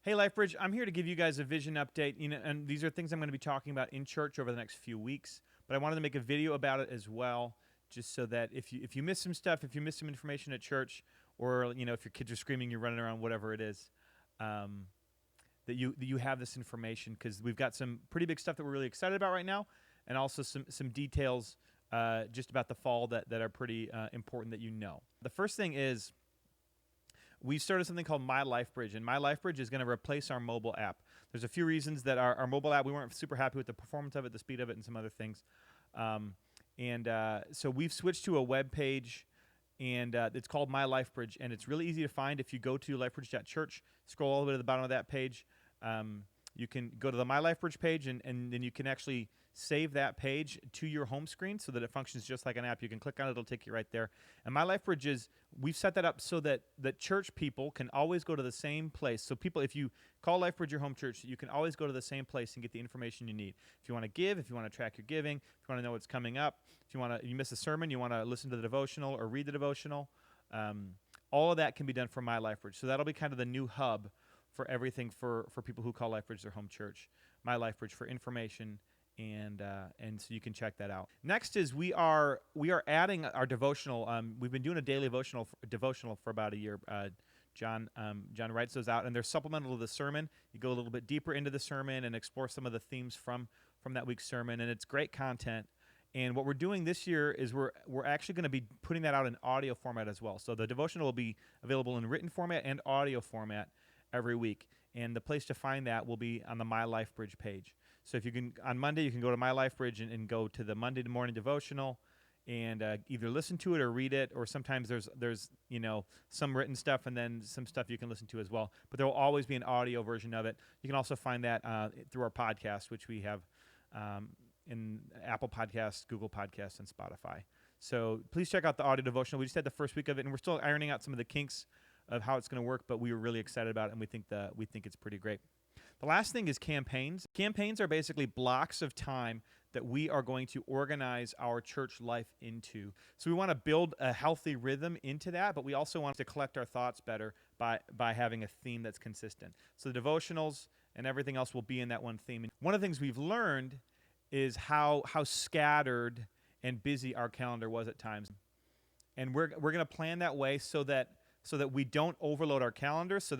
Hey, LifeBridge, I'm here to give you guys a vision update, and these are things I'm going to be talking about in church over the next few weeks, but I wanted to make a video about it as well, just so that if you miss some stuff, if you miss some information at church, or, if your kids are screaming, you're running around, whatever it is, that you have this information, because we've got some pretty big stuff that we're really excited about right now, and also some details just about the fall that are pretty important that you know. The first thing is, we started something called My LifeBridge, and My LifeBridge is going to replace our mobile app. There's a few reasons that our mobile app, we weren't super happy with the performance of it, the speed of it, and some other things. So we've switched to a web page, and it's called My LifeBridge, and it's really easy to find. If you go to lifebridge.church, scroll all the way to the bottom of that page, you can go to the My LifeBridge page, and then you can actually save that page to your home screen so that it functions just like an app. You can click on it, it'll take you right there. And My LifeBridge is, we've set that up so that church people can always go to the same place. So people, if you call LifeBridge your home church, you can always go to the same place and get the information you need. If you want to give, if you want to track your giving, if you want to know what's coming up, if you miss a sermon, you want to listen to the devotional or read the devotional, all of that can be done from My LifeBridge. So that'll be kind of the new hub for everything for people who call LifeBridge their home church. My LifeBridge for information, and so you can check that out. Next is we are adding our devotional. We've been doing a daily devotional for about a year. John writes those out, and they're supplemental to the sermon. You go a little bit deeper into the sermon and explore some of the themes from that week's sermon, and it's great content. And what we're doing this year is we're actually going to be putting that out in audio format as well. So the devotional will be available in written format and audio format every week, and the place to find that will be on the My LifeBridge page. So if you can, on Monday, you can go to My LifeBridge and go to the Monday morning devotional, and either listen to it or read it, or sometimes there's some written stuff and then some stuff you can listen to as well. But there will always be an audio version of it. You can also find that through our podcast, which we have in Apple Podcasts, Google Podcasts, and Spotify. So please check out the audio devotional. We just had the first week of it, and we're still ironing out some of the kinks of how it's going to work, but we were really excited about it, and we think it's pretty great. The last thing is campaigns. Campaigns are basically blocks of time that we are going to organize our church life into. So we want to build a healthy rhythm into that, but we also want to collect our thoughts better by having a theme that's consistent. So the devotionals and everything else will be in that one theme. And one of the things we've learned is how scattered and busy our calendar was at times. And we're going to plan that way so that we don't overload our calendar, so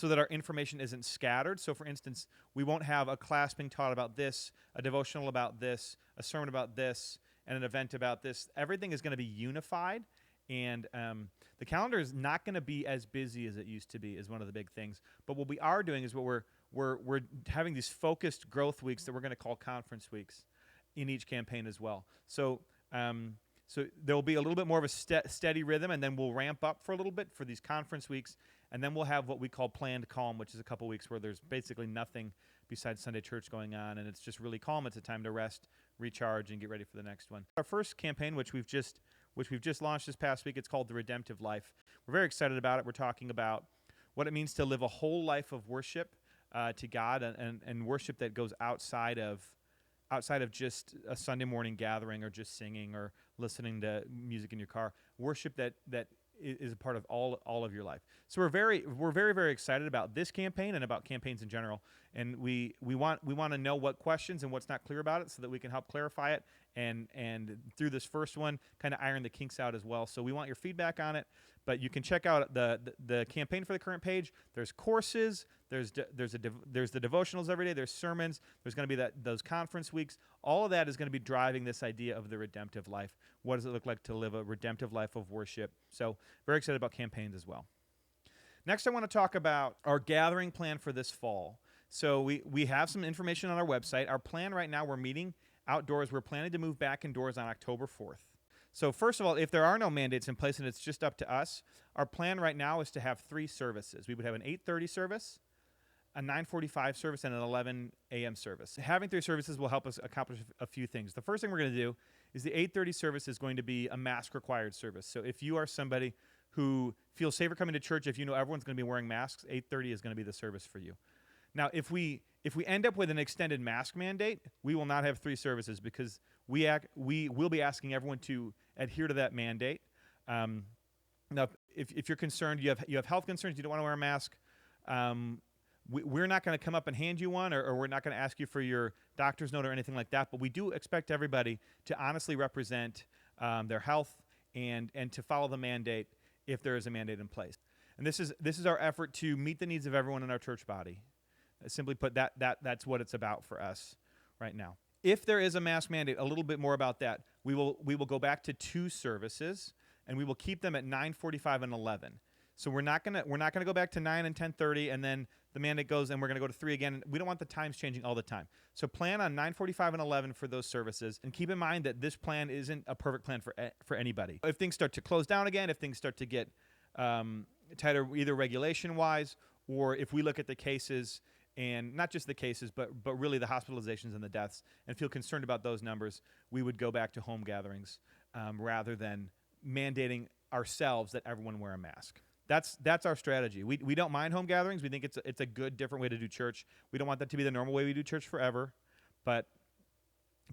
that our information isn't scattered. So for instance, we won't have a class being taught about this, a devotional about this, a sermon about this, and an event about this. Everything is going to be unified, and the calendar is not going to be as busy as it used to be, is one of the big things. But what we are doing is we're having these focused growth weeks that we're going to call conference weeks in each campaign as well. So there will be a little bit more of a steady rhythm, and then we'll ramp up for a little bit for these conference weeks, and then we'll have what we call planned calm, which is a couple weeks where there's basically nothing besides Sunday church going on, and it's just really calm. It's a time to rest, recharge, and get ready for the next one. Our first campaign, which we've just launched this past week, it's called The Redemptive Life. We're very excited about it. We're talking about what it means to live a whole life of worship to God, and worship that goes outside of just a Sunday morning gathering or just singing or listening to music in your car. Worship that is a part of all of your life. So we're very, very excited about this campaign and about campaigns in general. And we want to know what questions and what's not clear about it so that we can help clarify it, and through this first one kind of iron the kinks out as well. So we want your feedback on it. But you can check out the campaign for the current page. There's courses. There's the devotionals every day. There's sermons. There's going to be those conference weeks. All of that is going to be driving this idea of the redemptive life. What does it look like to live a redemptive life of worship? So very excited about campaigns as well. Next, I want to talk about our gathering plan for this fall. So we have some information on our website. Our plan right now, we're meeting outdoors. We're planning to move back indoors on October 4th. So first of all, if there are no mandates in place and it's just up to us, our plan right now is to have 3 services. We would have an 8:30 service, a 9:45 service, and an 11 a.m. service. Having 3 services will help us accomplish a few things. The first thing we're going to do is the 8:30 service is going to be a mask-required service. So if you are somebody who feels safer coming to church, if you know everyone's going to be wearing masks, 8:30 is going to be the service for you. Now, if we end up with an extended mask mandate, we will not have 3 services, because we will be asking everyone to adhere to that mandate. Now, if you're concerned, you have health concerns, you don't want to wear a mask, we're not going to come up and hand you one, or we're not going to ask you for your doctor's note or anything like that, but we do expect everybody to honestly represent their health and to follow the mandate if there is a mandate in place. And this is our effort to meet the needs of everyone in our church body. Simply put, that's what it's about for us right now. If there is a mask mandate, a little bit more about that. We will go back to 2 services, and we will keep them at 9:45 and 11. So we're not gonna go back to 9 and 10:30, and then the mandate goes, and we're gonna go to 3 again. We don't want the times changing all the time. So plan on 9:45 and 11 for those services, and keep in mind that this plan isn't a perfect plan for anybody. If things start to close down again, if things start to get tighter, either regulation-wise, or if we look at the cases, and not just the cases, but really the hospitalizations and the deaths, and feel concerned about those numbers, we would go back to home gatherings rather than mandating ourselves that everyone wear a mask. That's our strategy. We don't mind home gatherings. We think it's a good, different way to do church. We don't want that to be the normal way we do church forever, but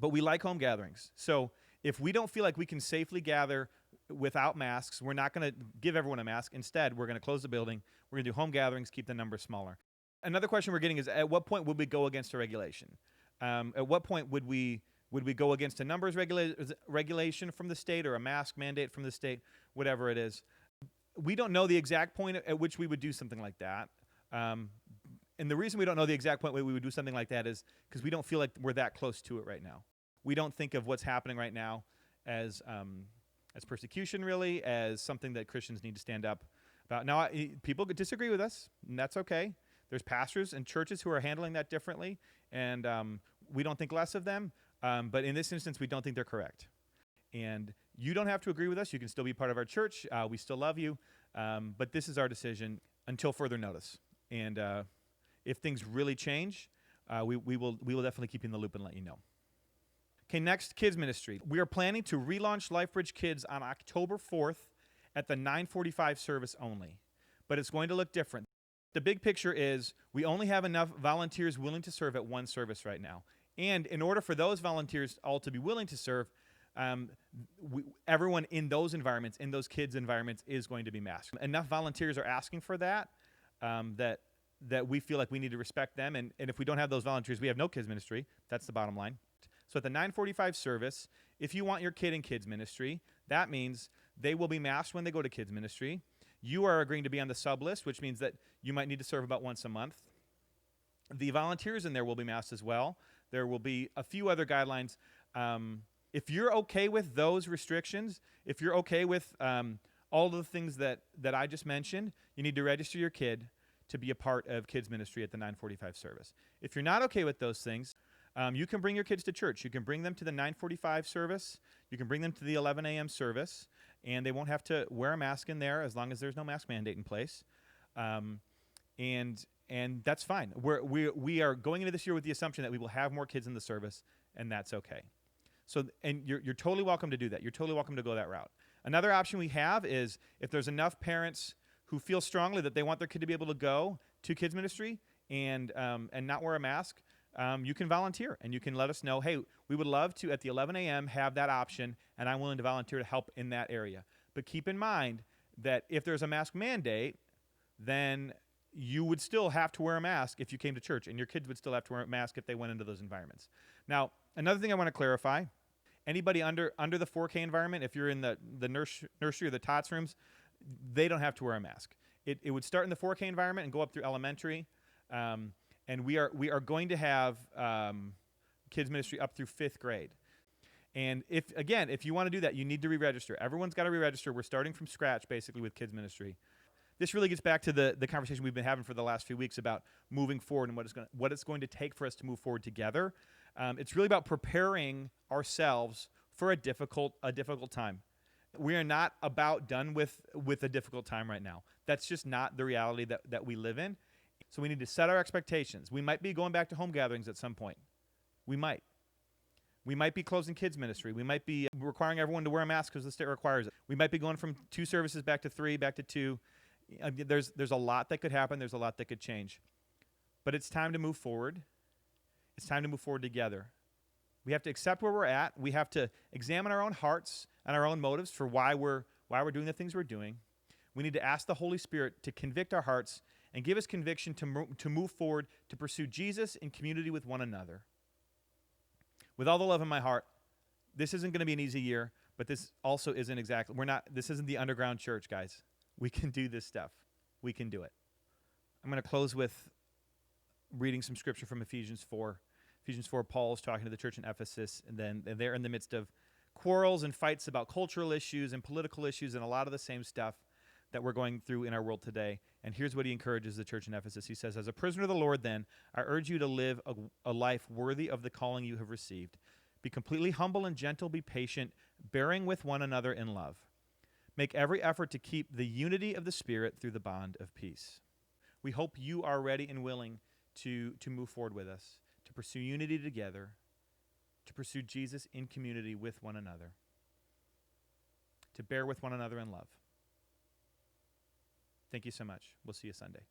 we like home gatherings. So if we don't feel like we can safely gather without masks, we're not going to give everyone a mask. Instead, we're going to close the building. We're going to do home gatherings, keep the numbers smaller. Another question we're getting is, at what point would we go against a regulation? At what point would we go against a numbers regulation from the state, or a mask mandate from the state, whatever it is? We don't know the exact point at which we would do something like that. And the reason we don't know the exact point where we would do something like that is because we don't feel like we're that close to it right now. We don't think of what's happening right now as persecution, really, as something that Christians need to stand up about. Now, people could disagree with us, and that's okay. There's pastors and churches who are handling that differently, and we don't think less of them. But in this instance, we don't think they're correct. And you don't have to agree with us. You can still be part of our church. We still love you. But this is our decision until further notice. And if things really change, we will definitely keep you in the loop and let you know. Okay, next, kids ministry. We are planning to relaunch LifeBridge Kids on October 4th at the 9:45 service only. But it's going to look different. The big picture is we only have enough volunteers willing to serve at one service right now. And in order for those volunteers all to be willing to serve, everyone in those environments, in those kids' environments, is going to be masked. Enough volunteers are asking for that, that we feel like we need to respect them. And if we don't have those volunteers, we have no kids ministry. That's the bottom line. So at the 9:45 service, if you want your kid in kids ministry, that means they will be masked when they go to kids ministry. You are agreeing to be on the sub list, which means that you might need to serve about once a month. The volunteers in there will be masked as well. There will be a few other guidelines. If you're okay with those restrictions, if you're okay with all of the things that I just mentioned, you need to register your kid to be a part of kids ministry at the 9:45 service. If you're not okay with those things, you can bring your kids to church. You can bring them to the 9:45 service. You can bring them to the 11 a.m. service, and they won't have to wear a mask in there as long as there's no mask mandate in place. And that's fine. We are going into this year with the assumption that we will have more kids in the service, and that's okay. So, and you're totally welcome to do that. You're totally welcome to go that route. Another option we have is if there's enough parents who feel strongly that they want their kid to be able to go to kids ministry and not wear a mask, you can volunteer, and you can let us know, hey, we would love to, at the 11 a.m., have that option, and I'm willing to volunteer to help in that area. But keep in mind that if there's a mask mandate, then you would still have to wear a mask if you came to church, and your kids would still have to wear a mask if they went into those environments. Now, another thing I want to clarify, anybody under the 4K environment, if you're in the nursery or the tots rooms, they don't have to wear a mask. It would start in the 4K environment and go up through elementary, and we are going to have kids ministry up through 5th grade. And if you want to do that, you need to re-register. Everyone's got to re-register. We're starting from scratch, basically, with kids ministry. This really gets back to the conversation we've been having for the last few weeks about moving forward and what it's going to take for us to move forward together. It's really about preparing ourselves for a difficult time. We are not about done with a difficult time right now. That's just not the reality that we live in. So we need to set our expectations. We might be going back to home gatherings at some point. We might. We might be closing kids ministry. We might be requiring everyone to wear a mask because the state requires it. We might be going from 2 services back to 3, back to 2. There's a lot that could happen. There's a lot that could change. But it's time to move forward. It's time to move forward together. We have to accept where we're at. We have to examine our own hearts and our own motives for why we're doing the things we're doing. We need to ask the Holy Spirit to convict our hearts and give us conviction to move forward to pursue Jesus in community with one another. With all the love in my heart, this isn't going to be an easy year, but this also isn't exactly, this isn't the underground church, guys. We can do this stuff. We can do it. I'm going to close with reading some scripture from Ephesians 4. Ephesians 4, Paul's talking to the church in Ephesus, and then they're in the midst of quarrels and fights about cultural issues and political issues and a lot of the same stuff that we're going through in our world today. And here's what he encourages the church in Ephesus. He says, as a prisoner of the Lord, then, I urge you to live a life worthy of the calling you have received. Be completely humble and gentle, be patient, bearing with one another in love. Make every effort to keep the unity of the Spirit through the bond of peace. We hope you are ready and willing to move forward with us, to pursue unity together, to pursue Jesus in community with one another, to bear with one another in love. Thank you so much. We'll see you Sunday.